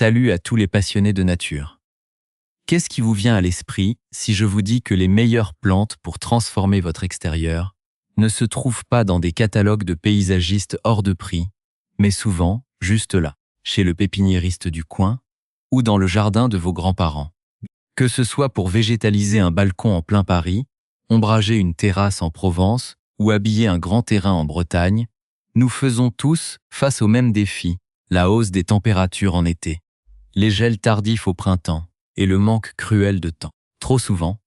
Salut à tous les passionnés de nature. Qu'est-ce qui vous vient à l'esprit si je vous dis que les meilleures plantes pour transformer votre extérieur ne se trouvent pas dans des catalogues de paysagistes hors de prix, mais souvent juste là, chez le pépiniériste du coin ou dans le jardin de vos grands-parents? Que ce soit pour végétaliser un balcon en plein Paris, ombrager une terrasse en Provence ou habiller un grand terrain en Bretagne, nous faisons tous face au même défi, la hausse des températures en été, les gels tardifs au printemps et le manque cruel de temps. Trop souvent,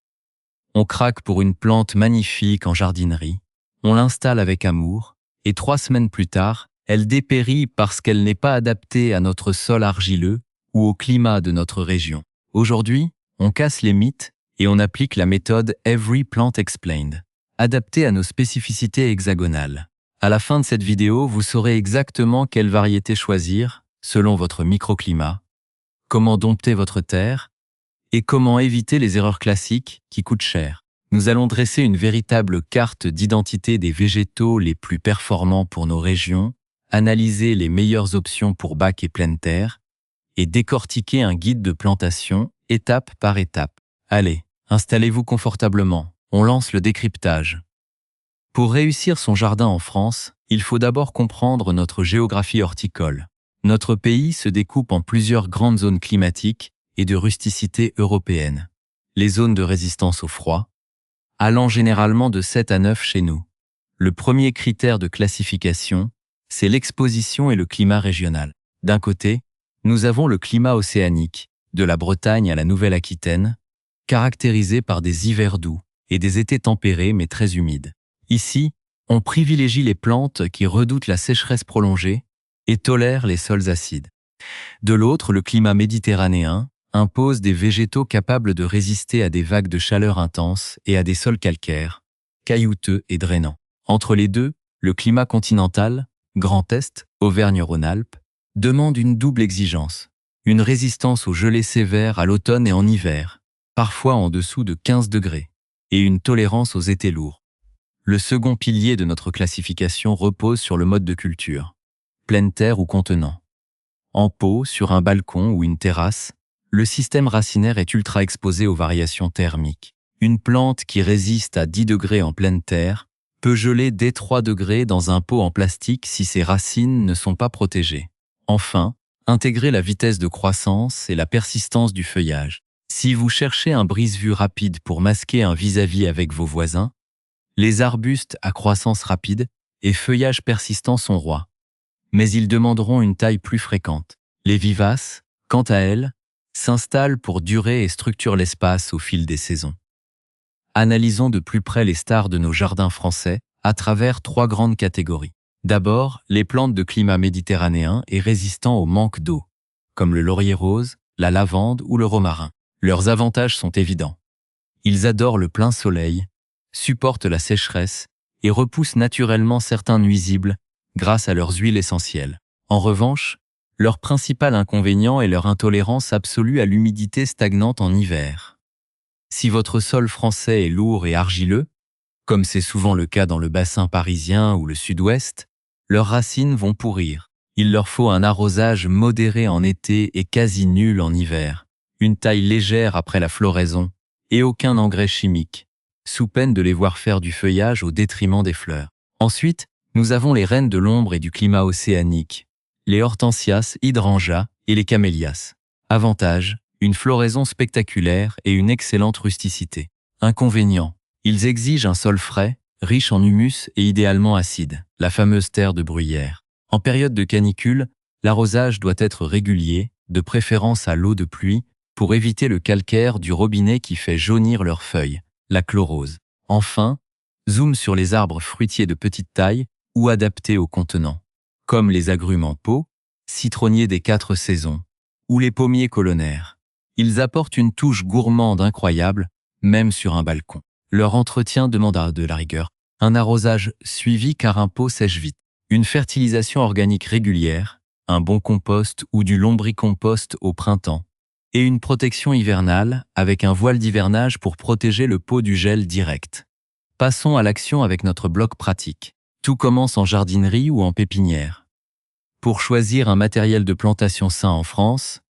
on craque pour une plante magnifique en jardinerie, on l'installe avec amour, et 3 semaines plus tard, elle dépérit parce qu'elle n'est pas adaptée à notre sol argileux ou au climat de notre région. Aujourd'hui, on casse les mythes et on applique la méthode Every Plant Explained, adaptée à nos spécificités hexagonales. À la fin de cette vidéo, vous saurez exactement quelle variété choisir, selon votre microclimat, comment dompter votre terre, et comment éviter les erreurs classiques qui coûtent cher. Nous allons dresser une véritable carte d'identité des végétaux les plus performants pour nos régions, analyser les meilleures options pour bac et pleine terre, et décortiquer un guide de plantation étape par étape. Allez, installez-vous confortablement, on lance le décryptage. Pour réussir son jardin en France, il faut d'abord comprendre notre géographie horticole. Notre pays se découpe en plusieurs grandes zones climatiques et de rusticité européenne. Les zones de résistance au froid, allant généralement de 7 à 9 chez nous. Le premier critère de classification, c'est l'exposition et le climat régional. D'un côté, nous avons le climat océanique, de la Bretagne à la Nouvelle-Aquitaine, caractérisé par des hivers doux et des étés tempérés mais très humides. Ici, on privilégie les plantes qui redoutent la sécheresse prolongée et tolèrent les sols acides. De l'autre, le climat méditerranéen impose des végétaux capables de résister à des vagues de chaleur intenses et à des sols calcaires, caillouteux et drainants. Entre les deux, le climat continental, Grand Est, Auvergne-Rhône-Alpes, demande une double exigence, une résistance aux gelées sévères à l'automne et en hiver, parfois en dessous de 15 degrés, et une tolérance aux étés lourds. Le second pilier de notre classification repose sur le mode de culture, pleine terre ou contenant. En pot, sur un balcon ou une terrasse, le système racinaire est ultra exposé aux variations thermiques. Une plante qui résiste à 10 degrés en pleine terre peut geler dès 3 degrés dans un pot en plastique si ses racines ne sont pas protégées. Enfin, intégrer la vitesse de croissance et la persistance du feuillage. Si vous cherchez un brise-vue rapide pour masquer un vis-à-vis avec vos voisins, les arbustes à croissance rapide et feuillage persistant sont rois. Mais ils demanderont une taille plus fréquente. Les vivaces, quant à elles, s'installent pour durer et structurent l'espace au fil des saisons. Analysons de plus près les stars de nos jardins français à travers 3 grandes catégories. D'abord, les plantes de climat méditerranéen et résistant au manque d'eau, comme le laurier rose, la lavande ou le romarin. Leurs avantages sont évidents. Ils adorent le plein soleil, supportent la sécheresse et repoussent naturellement certains nuisibles grâce à leurs huiles essentielles. En revanche, leur principal inconvénient est leur intolérance absolue à l'humidité stagnante en hiver. Si votre sol français est lourd et argileux, comme c'est souvent le cas dans le bassin parisien ou le sud-ouest, leurs racines vont pourrir. Il leur faut un arrosage modéré en été et quasi nul en hiver, une taille légère après la floraison et aucun engrais chimique, sous peine de les voir faire du feuillage au détriment des fleurs. Ensuite, nous avons les reines de l'ombre et du climat océanique, les hortensias, hydrangeas et les camélias. Avantage, une floraison spectaculaire et une excellente rusticité. Inconvénient, ils exigent un sol frais, riche en humus et idéalement acide, la fameuse terre de bruyère. En période de canicule, l'arrosage doit être régulier, de préférence à l'eau de pluie, pour éviter le calcaire du robinet qui fait jaunir leurs feuilles, la chlorose. Enfin, zoom sur les arbres fruitiers de petite taille ou adaptés aux contenants, comme les agrumes en pot, citronniers des 4 saisons, ou les pommiers colonnaires. Ils apportent une touche gourmande incroyable, même sur un balcon. Leur entretien demandera de la rigueur, un arrosage suivi car un pot sèche vite, une fertilisation organique régulière, un bon compost ou du lombricompost au printemps, et une protection hivernale avec un voile d'hivernage pour protéger le pot du gel direct. Passons à l'action avec notre bloc pratique. Tout commence en jardinerie ou en pépinière. Pour choisir un matériel de plantation sain en France,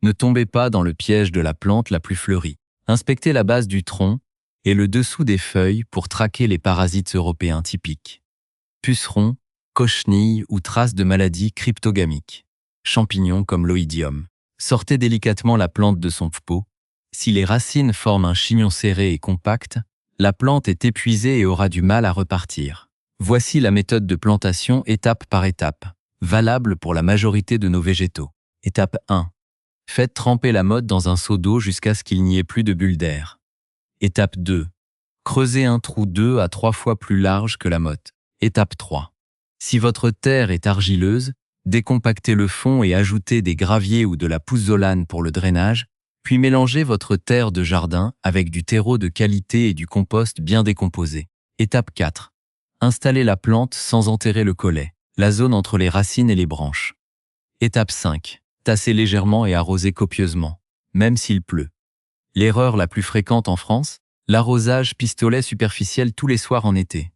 Ne tombez pas dans le piège de la plante la plus fleurie. Inspectez la base du tronc et le dessous des feuilles pour traquer les parasites européens typiques. Pucerons, cochenilles ou traces de maladies cryptogamiques. Champignons comme l'oïdium. Sortez délicatement la plante de son pot. Si les racines forment un chignon serré et compact, la plante est épuisée et aura du mal à repartir. Voici la méthode de plantation étape par étape, valable pour la majorité de nos végétaux. Étape 1. Faites tremper la motte dans un seau d'eau jusqu'à ce qu'il n'y ait plus de bulles d'air. Étape 2. Creusez un trou 2 à 3 fois plus large que la motte. Étape 3. Si votre terre est argileuse, décompactez le fond et ajoutez des graviers ou de la pouzzolane pour le drainage, puis mélangez votre terre de jardin avec du terreau de qualité et du compost bien décomposé. Étape 4. Installez la plante sans enterrer le collet, la zone entre les racines et les branches. Étape 5. Tassez légèrement et arrosez copieusement, même s'il pleut. L'erreur la plus fréquente en France, l'arrosage pistolet superficiel tous les soirs en été.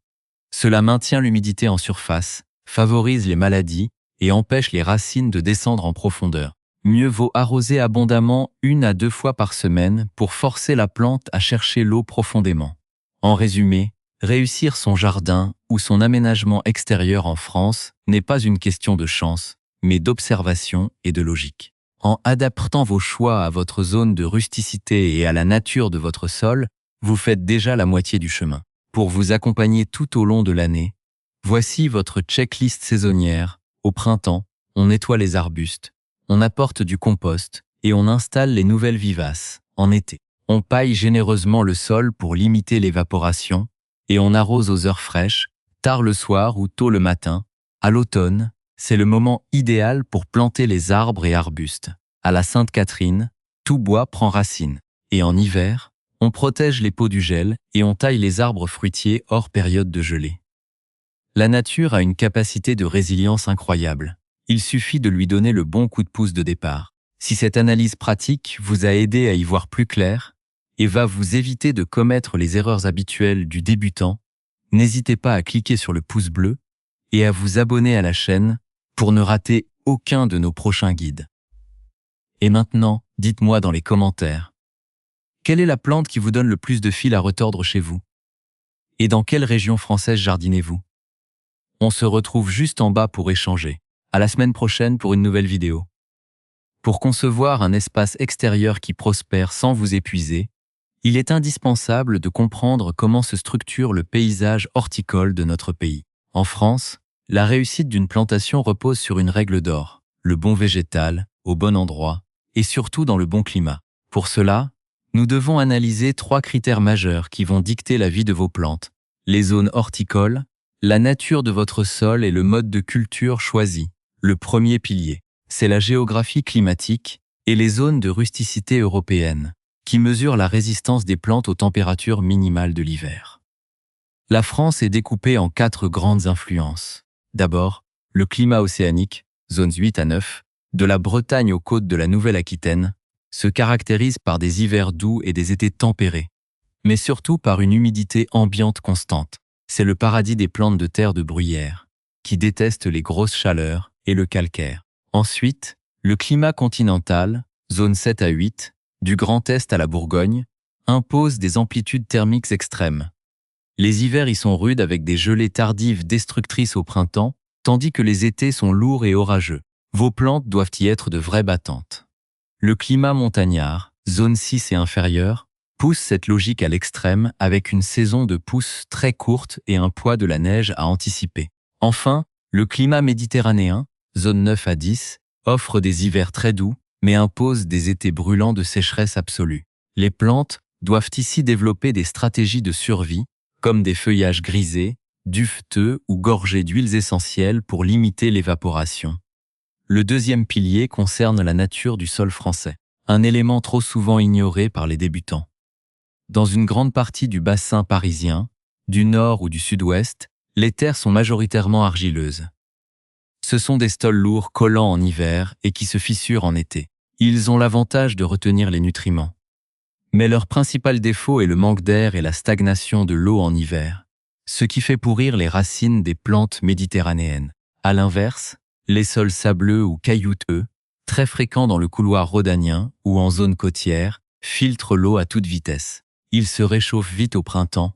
Cela maintient l'humidité en surface, favorise les maladies et empêche les racines de descendre en profondeur. Mieux vaut arroser abondamment 1 à 2 fois par semaine pour forcer la plante à chercher l'eau profondément. En résumé, réussir son jardin ou son aménagement extérieur en France n'est pas une question de chance, mais d'observation et de logique. En adaptant vos choix à votre zone de rusticité et à la nature de votre sol, vous faites déjà la moitié du chemin. Pour vous accompagner tout au long de l'année, voici votre checklist saisonnière. Au printemps, on nettoie les arbustes, on apporte du compost et on installe les nouvelles vivaces. En été, on paille généreusement le sol pour limiter l'évaporation et on arrose aux heures fraîches, tard le soir ou tôt le matin. À l'automne, c'est le moment idéal pour planter les arbres et arbustes. À la Sainte-Catherine, tout bois prend racine. Et en hiver, on protège les pots du gel et on taille les arbres fruitiers hors période de gelée. La nature a une capacité de résilience incroyable. Il suffit de lui donner le bon coup de pouce de départ. Si cette analyse pratique vous a aidé à y voir plus clair et va vous éviter de commettre les erreurs habituelles du débutant, n'hésitez pas à cliquer sur le pouce bleu et à vous abonner à la chaîne pour ne rater aucun de nos prochains guides. Et maintenant, dites-moi dans les commentaires, quelle est la plante qui vous donne le plus de fil à retordre chez vous? Et dans quelle région française jardinez-vous? On se retrouve juste en bas pour échanger. À la semaine prochaine pour une nouvelle vidéo. Pour concevoir un espace extérieur qui prospère sans vous épuiser, il est indispensable de comprendre comment se structure le paysage horticole de notre pays. En France, la réussite d'une plantation repose sur une règle d'or, le bon végétal, au bon endroit, et surtout dans le bon climat. Pour cela, nous devons analyser 3 critères majeurs qui vont dicter la vie de vos plantes: les zones horticoles, la nature de votre sol et le mode de culture choisi. Le premier pilier, c'est la géographie climatique et les zones de rusticité européenne, qui mesurent la résistance des plantes aux températures minimales de l'hiver. La France est découpée en 4 grandes influences. D'abord, le climat océanique, zones 8 à 9, de la Bretagne aux côtes de la Nouvelle-Aquitaine, se caractérise par des hivers doux et des étés tempérés, mais surtout par une humidité ambiante constante. C'est le paradis des plantes de terre de bruyère, qui détestent les grosses chaleurs et le calcaire. Ensuite, le climat continental, zone 7 à 8, du Grand Est à la Bourgogne, impose des amplitudes thermiques extrêmes. Les hivers y sont rudes avec des gelées tardives destructrices au printemps, tandis que les étés sont lourds et orageux. Vos plantes doivent y être de vraies battantes. Le climat montagnard, zone 6 et inférieure, pousse cette logique à l'extrême avec une saison de pousse très courte et un poids de la neige à anticiper. Enfin, le climat méditerranéen, zone 9 à 10, offre des hivers très doux, mais impose des étés brûlants de sécheresse absolue. Les plantes doivent ici développer des stratégies de survie, comme des feuillages grisés, duveteux ou gorgés d'huiles essentielles pour limiter l'évaporation. Le deuxième pilier concerne la nature du sol français, un élément trop souvent ignoré par les débutants. Dans une grande partie du bassin parisien, du nord ou du sud-ouest, les terres sont majoritairement argileuses. Ce sont des sols lourds collants en hiver et qui se fissurent en été. Ils ont l'avantage de retenir les nutriments. Mais leur principal défaut est le manque d'air et la stagnation de l'eau en hiver, ce qui fait pourrir les racines des plantes méditerranéennes. À l'inverse, les sols sableux ou caillouteux, très fréquent dans le couloir rhodanien ou en zone côtière, filtre l'eau à toute vitesse. Il se réchauffe vite au printemps,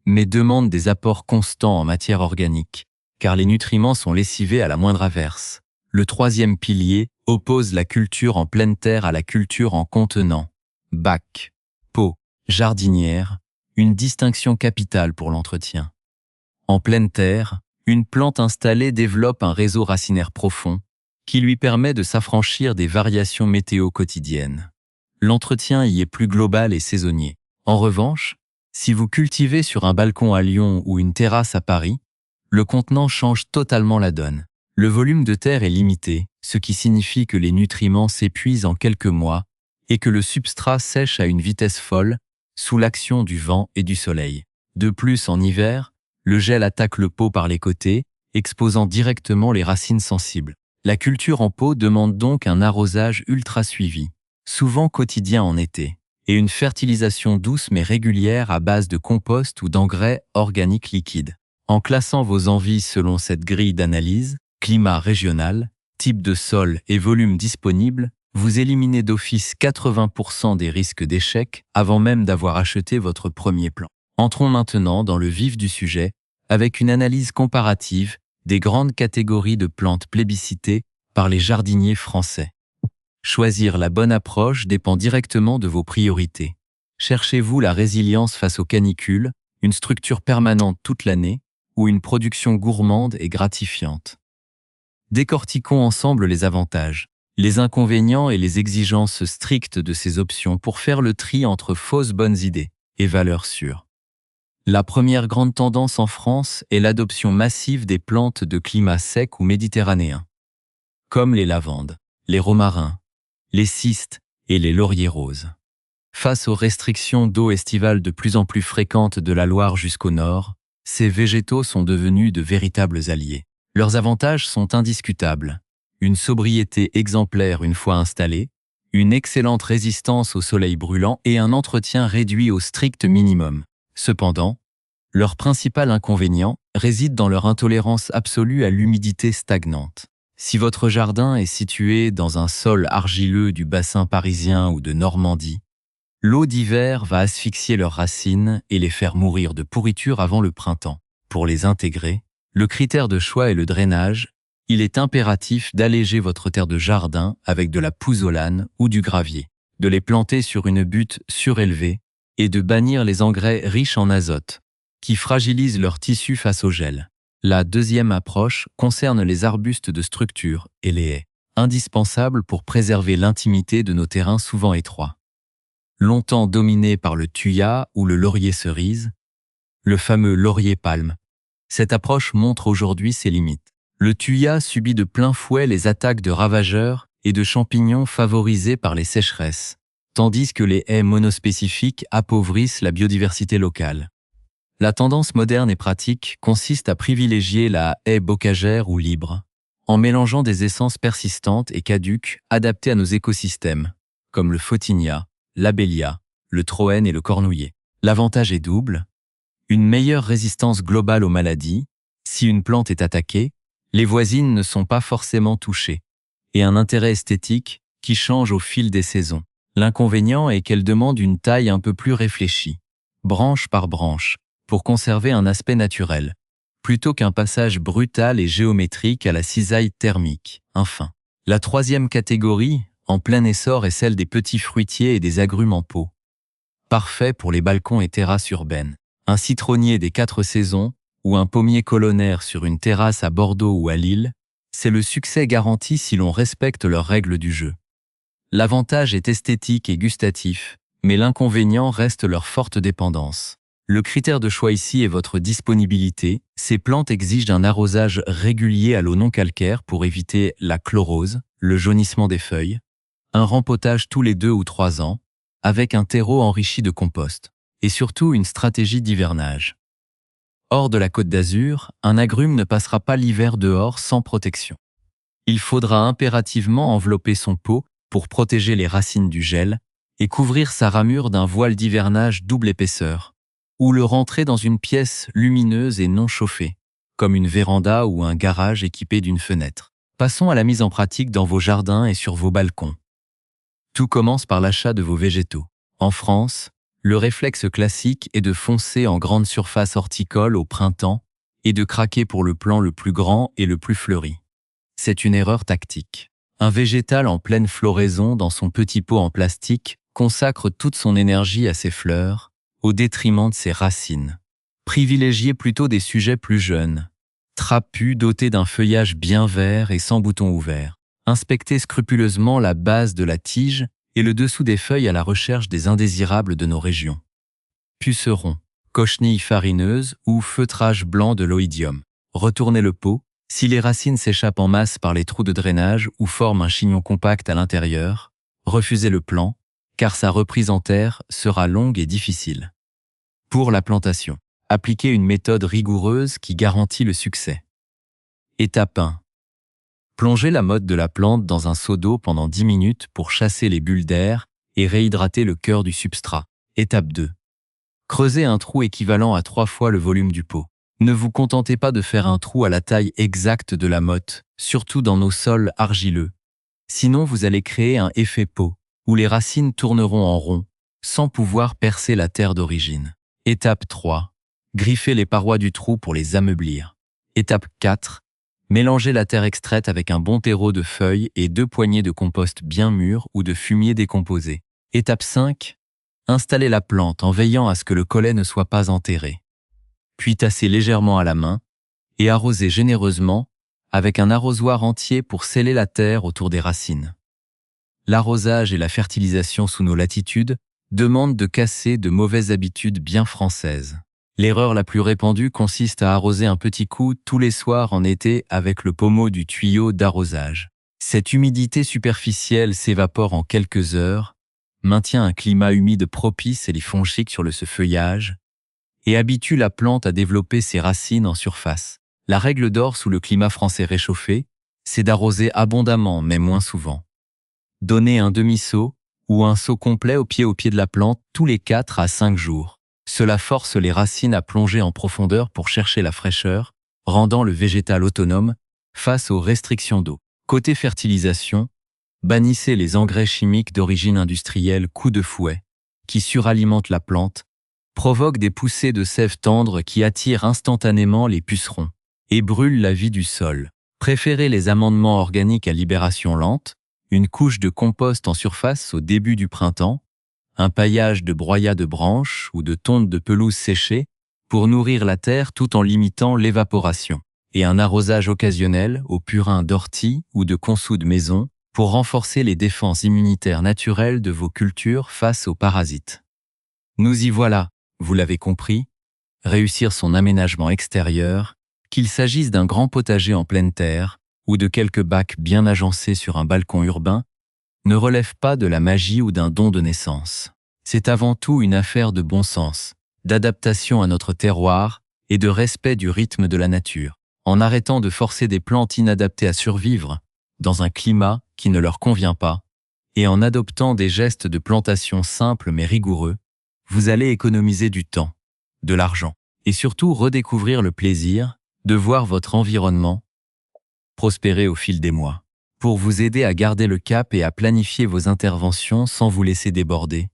mais demande des apports constants en matière organique, car les nutriments sont lessivés à la moindre averse. Le troisième pilier oppose la culture en pleine terre à la culture en contenant. Bac, pot, jardinière, une distinction capitale pour l'entretien. En pleine terre, une plante installée développe un réseau racinaire profond qui lui permet de s'affranchir des variations météo quotidiennes. L'entretien y est plus global et saisonnier. En revanche, si vous cultivez sur un balcon à Lyon ou une terrasse à Paris, le contenant change totalement la donne. Le volume de terre est limité, ce qui signifie que les nutriments s'épuisent en quelques mois et que le substrat sèche à une vitesse folle sous l'action du vent et du soleil. De plus, en hiver, le gel attaque le pot par les côtés, exposant directement les racines sensibles. La culture en pot demande donc un arrosage ultra suivi, souvent quotidien en été, et une fertilisation douce mais régulière à base de compost ou d'engrais organiques liquides. En classant vos envies selon cette grille d'analyse, climat régional, type de sol et volume disponible, vous éliminez d'office 80% des risques d'échec avant même d'avoir acheté votre premier plan. Entrons maintenant dans le vif du sujet avec une analyse comparative des grandes catégories de plantes plébiscitées par les jardiniers français. Choisir la bonne approche dépend directement de vos priorités. Cherchez-vous la résilience face aux canicules, une structure permanente toute l'année ou une production gourmande et gratifiante? Décortiquons ensemble les avantages, les inconvénients et les exigences strictes de ces options pour faire le tri entre fausses bonnes idées et valeurs sûres. La première grande tendance en France est l'adoption massive des plantes de climat sec ou méditerranéen, comme les lavandes, les romarins, les cistes et les lauriers roses. Face aux restrictions d'eau estivale de plus en plus fréquentes de la Loire jusqu'au nord, ces végétaux sont devenus de véritables alliés. Leurs avantages sont indiscutables. Une sobriété exemplaire une fois installée, une excellente résistance au soleil brûlant et un entretien réduit au strict minimum. Cependant, leur principal inconvénient réside dans leur intolérance absolue à l'humidité stagnante. Si votre jardin est situé dans un sol argileux du bassin parisien ou de Normandie, l'eau d'hiver va asphyxier leurs racines et les faire mourir de pourriture avant le printemps. Pour les intégrer, le critère de choix est le drainage. Il est impératif d'alléger votre terre de jardin avec de la pouzzolane ou du gravier, de les planter sur une butte surélevée et de bannir les engrais riches en azote, qui fragilisent leur tissu face au gel. La deuxième approche concerne les arbustes de structure et les haies, indispensables pour préserver l'intimité de nos terrains souvent étroits. Longtemps dominés par le thuya ou le laurier cerise, le fameux laurier palme, cette approche montre aujourd'hui ses limites. Le thuya subit de plein fouet les attaques de ravageurs et de champignons favorisés par les sécheresses, tandis que les haies monospécifiques appauvrissent la biodiversité locale. La tendance moderne et pratique consiste à privilégier la haie bocagère ou libre, en mélangeant des essences persistantes et caduques adaptées à nos écosystèmes, comme le photinia, l'abélia, le troène et le cornouiller. L'avantage est double: une meilleure résistance globale aux maladies, si une plante est attaquée, les voisines ne sont pas forcément touchées, et un intérêt esthétique qui change au fil des saisons. L'inconvénient est qu'elle demande une taille un peu plus réfléchie, branche par branche, pour conserver un aspect naturel, plutôt qu'un passage brutal et géométrique à la cisaille thermique. Enfin, la troisième catégorie, en plein essor, est celle des petits fruitiers et des agrumes en pot. Parfait pour les balcons et terrasses urbaines. Un citronnier des 4 saisons ou un pommier colonnaire sur une terrasse à Bordeaux ou à Lille, c'est le succès garanti si l'on respecte leurs règles du jeu. L'avantage est esthétique et gustatif, mais l'inconvénient reste leur forte dépendance. Le critère de choix ici est votre disponibilité. Ces plantes exigent un arrosage régulier à l'eau non calcaire pour éviter la chlorose, le jaunissement des feuilles, un rempotage tous les 2 ou 3 ans, avec un terreau enrichi de compost, et surtout une stratégie d'hivernage. Hors de la Côte d'Azur, un agrume ne passera pas l'hiver dehors sans protection. Il faudra impérativement envelopper son pot pour protéger les racines du gel et couvrir sa ramure d'un voile d'hivernage double épaisseur, ou le rentrer dans une pièce lumineuse et non chauffée, comme une véranda ou un garage équipé d'une fenêtre. Passons à la mise en pratique dans vos jardins et sur vos balcons. Tout commence par l'achat de vos végétaux. En France, le réflexe classique est de foncer en grande surface horticole au printemps et de craquer pour le plant le plus grand et le plus fleuri. C'est une erreur tactique. Un végétal en pleine floraison dans son petit pot en plastique consacre toute son énergie à ses fleurs, au détriment de ses racines. Privilégiez plutôt des sujets plus jeunes, trapus, dotés d'un feuillage bien vert et sans boutons ouverts. Inspectez scrupuleusement la base de la tige et le dessous des feuilles à la recherche des indésirables de nos régions. Pucerons, cochenilles farineuses ou feutrage blanc de l'oïdium. Retournez le pot. Si les racines s'échappent en masse par les trous de drainage ou forment un chignon compact à l'intérieur, refusez le plant, car sa reprise en terre sera longue et difficile. Pour la plantation, appliquez une méthode rigoureuse qui garantit le succès. Étape 1. Plongez la motte de la plante dans un seau d'eau pendant 10 minutes pour chasser les bulles d'air et réhydrater le cœur du substrat. Étape 2. Creusez un trou équivalent à 3 fois le volume du pot. Ne vous contentez pas de faire un trou à la taille exacte de la motte, surtout dans nos sols argileux. Sinon, vous allez créer un effet pot, où les racines tourneront en rond, sans pouvoir percer la terre d'origine. Étape 3. Griffez les parois du trou pour les ameublir. Étape 4. Mélangez la terre extraite avec un bon terreau de feuilles et 2 poignées de compost bien mûr ou de fumier décomposé. Étape 5. Installez la plante en veillant à ce que le collet ne soit pas enterré. Puis tassez légèrement à la main et arrosez généreusement avec un arrosoir entier pour sceller la terre autour des racines. L'arrosage et la fertilisation sous nos latitudes demandent de casser de mauvaises habitudes bien françaises. L'erreur la plus répandue consiste à arroser un petit coup tous les soirs en été avec le pommeau du tuyau d'arrosage. Cette humidité superficielle s'évapore en quelques heures, maintient un climat humide propice et les fongiques sur le feuillage, et habitue la plante à développer ses racines en surface. La règle d'or sous le climat français réchauffé, c'est d'arroser abondamment mais moins souvent. Donnez un demi-seau ou un seau complet au pied de la plante tous les 4 à 5 jours. Cela force les racines à plonger en profondeur pour chercher la fraîcheur, rendant le végétal autonome face aux restrictions d'eau. Côté fertilisation, bannissez les engrais chimiques d'origine industrielle coup de fouet, qui suralimentent la plante, provoquent des poussées de sève tendre qui attirent instantanément les pucerons et brûlent la vie du sol. Préférez les amendements organiques à libération lente, une couche de compost en surface au début du printemps, un paillage de broyat de branches ou de tonte de pelouse séchée pour nourrir la terre tout en limitant l'évaporation, et un arrosage occasionnel au purin d'ortie ou de consou de maison pour renforcer les défenses immunitaires naturelles de vos cultures face aux parasites. Nous y voilà, vous l'avez compris, réussir son aménagement extérieur, qu'il s'agisse d'un grand potager en pleine terre ou de quelques bacs bien agencés sur un balcon urbain, ne relève pas de la magie ou d'un don de naissance. C'est avant tout une affaire de bon sens, d'adaptation à notre terroir et de respect du rythme de la nature, en arrêtant de forcer des plantes inadaptées à survivre dans un climat qui ne leur convient pas, et en adoptant des gestes de plantation simples mais rigoureux. Vous allez économiser du temps, de l'argent, et surtout redécouvrir le plaisir de voir votre environnement prospérer au fil des mois. Pour vous aider à garder le cap et à planifier vos interventions sans vous laisser déborder,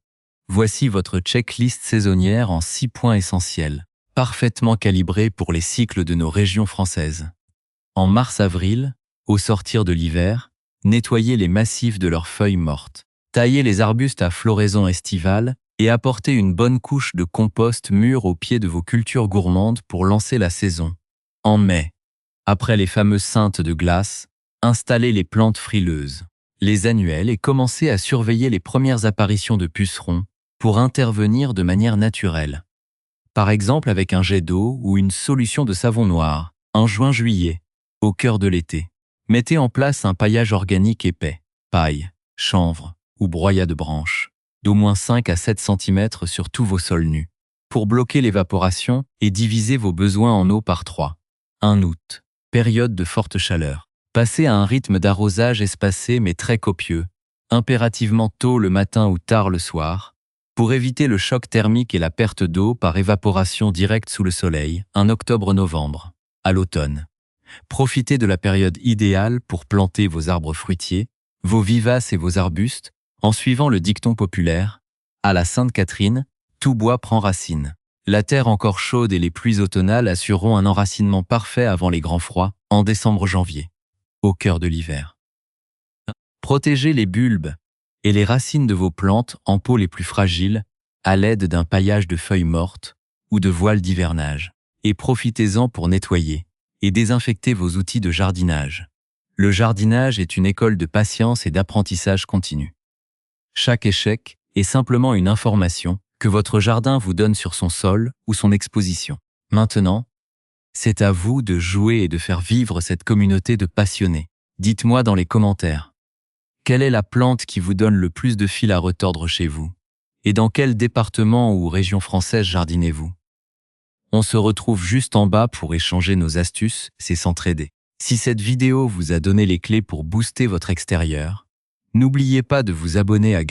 voici votre checklist saisonnière en 6 points essentiels, parfaitement calibrés pour les cycles de nos régions françaises. En mars-avril, au sortir de l'hiver, nettoyez les massifs de leurs feuilles mortes, taillez les arbustes à floraison estivale et apportez une bonne couche de compost mûr au pied de vos cultures gourmandes pour lancer la saison. En mai, après les fameuses cintes de glace, installez les plantes frileuses, les annuelles et commencez à surveiller les premières apparitions de pucerons pour intervenir de manière naturelle. Par exemple avec un jet d'eau ou une solution de savon noir, en juin-juillet, au cœur de l'été. Mettez en place un paillage organique épais, paille, chanvre ou broyat de branches, d'au moins 5 à 7 cm sur tous vos sols nus, pour bloquer l'évaporation et diviser vos besoins en eau par 3. 1 août, période de forte chaleur. Passez à un rythme d'arrosage espacé mais très copieux, impérativement tôt le matin ou tard le soir, pour éviter le choc thermique et la perte d'eau par évaporation directe sous le soleil, 1 octobre-novembre. À l'automne, Profitez de la période idéale pour planter vos arbres fruitiers, vos vivaces et vos arbustes, en suivant le dicton populaire « À la Sainte-Catherine, tout bois prend racine ». La terre encore chaude et les pluies automnales assureront un enracinement parfait avant les grands froids, en décembre-janvier, au cœur de l'hiver. Protégez les bulbes et les racines de vos plantes en pot les plus fragiles à l'aide d'un paillage de feuilles mortes ou de voiles d'hivernage. Et profitez-en pour nettoyer et désinfecter vos outils de jardinage. Le jardinage est une école de patience et d'apprentissage continu. Chaque échec est simplement une information que votre jardin vous donne sur son sol ou son exposition. Maintenant, c'est à vous de jouer et de faire vivre cette communauté de passionnés. Dites-moi dans les commentaires, quelle est la plante qui vous donne le plus de fil à retordre chez vous? Et dans quel département ou région française jardinez-vous? On se retrouve juste en bas pour échanger nos astuces, c'est s'entraider. Si cette vidéo vous a donné les clés pour booster votre extérieur, n'oubliez pas de vous abonner à